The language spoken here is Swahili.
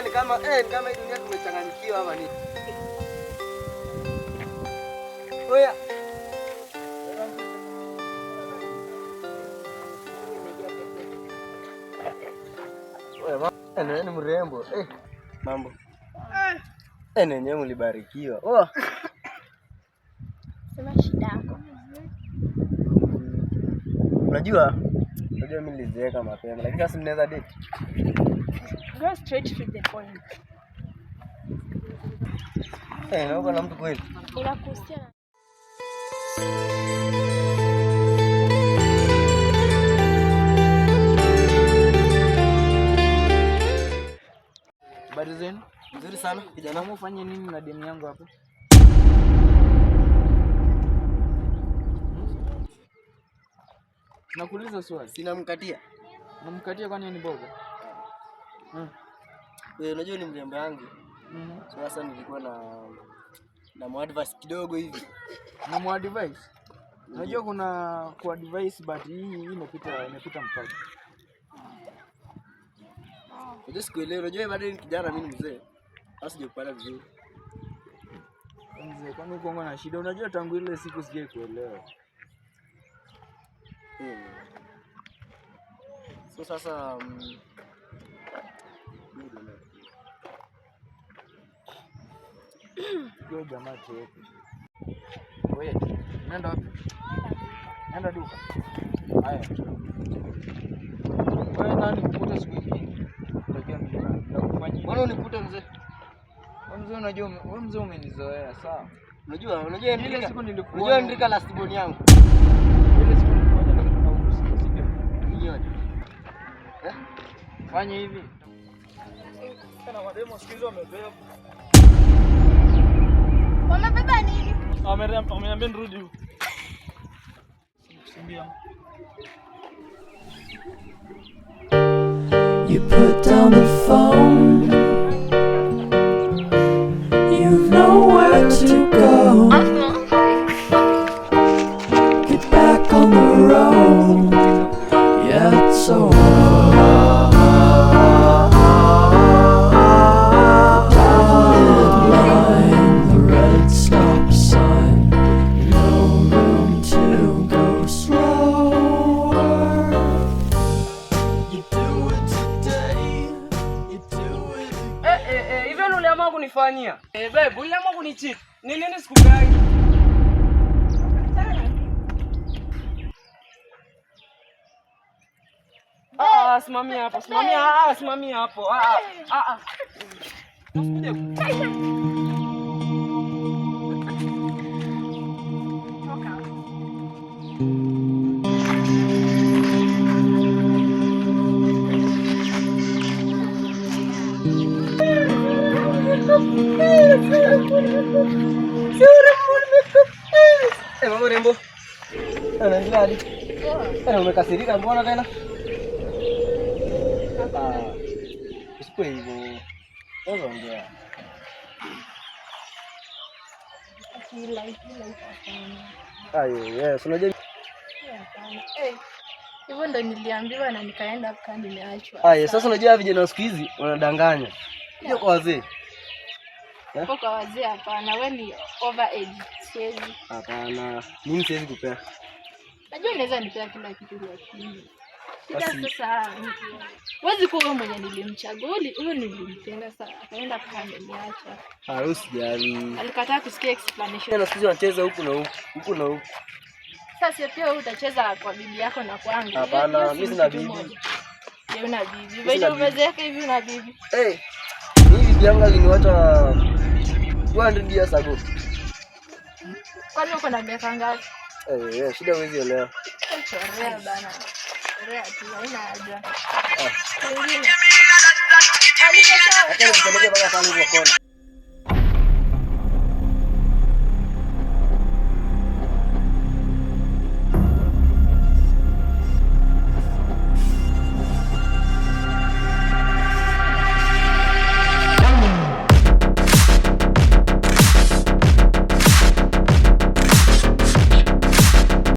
Ni kama hii dunia tumechanganyikiwa ama nini? Oya. Oya, ni mrembo. Mambo. Nenyewe mlibarikiwa. Oh. Sema shida yako. Unajua mimi nilizeeka mapema, lakini sasa mnaweza date. Go straight to the point. Na uko na mtu kweli? Unakuhusiana. Habari zenu? Nzuri sana. Kijana wangu ufanye nini na demu yangu hapo? Nakuuliza swali. Sina mkatia. Namkatia kwani ni boga? Wewe unajua ni mrembo wangu. Sasa nilikuwa na advice kidogo hivi. Na advice? Unajua kuna ku advice but hii imepita mpaka. Unajua sikuelewi, unajua bado ni kijana mimi mzee. Sasa sijakupata vizuri. Mzee, kwani uko na shida? Unajua tangu ile siku sije kuelewa. So sasa Yo jamaa chetu. Wewe, nenda wapi? Nenda duka. Haya. Wewe nani kukuta siku hii? Unajua mimi mbona unikute mzee? Mzee unajua wewe mzee umenizoea sawa. Unajua ile siku nilikuwa. Unajua ndika last born yangu. Ile siku nilikuwa na usiku. Fanya hivi. Kana mademo sikizo wamebeba. Wamebeba nini? Wameniambia nirudi huko. Simbia. You put down the phone. You've nowhere to go. Get back on the road. Yeah, it's so kunifanyia. Babe, uliamua kunicheat. Ni nini sikugangi? Simamia hapo. Simamia hapo. Mambo rembo. Unaendaje? Umekasirika mbona tena? Usipo hivyo. Ongea. Yes, unajua. Hivyo ndo niliambiwa na nikaenda kwa nimeachwa. Sasa unajua vijana siku hizi wanadanganya. Hiyo kwa wazee. Kwa wazee hapana, wewe ni over age. Siwezi. Hapana, mimi siwezi kupea. Najua unaweza nipea kila kitu lakini. Sasa wewe kwa mwenye nilimchagua, huyo nilimpenda sana. Akaenda kwa nimeacha. Usijali. Alikataa kusikia explanation. Na sisi wanacheza huku na huku. Sasa pia wewe utacheza kwa bibi yako na kwangu. Hapana, mimi sina bibi. Wewe una bibi. Wewe umezeka hivi una bibi. Mimi bibi yangu aliniacha 100 years ago. Kwani uko na miaka ngapi? Shida huwezi elewa. Chorea bana. Chorea tu haina haja. Hata nikipeleke mpaka pale kwa kona.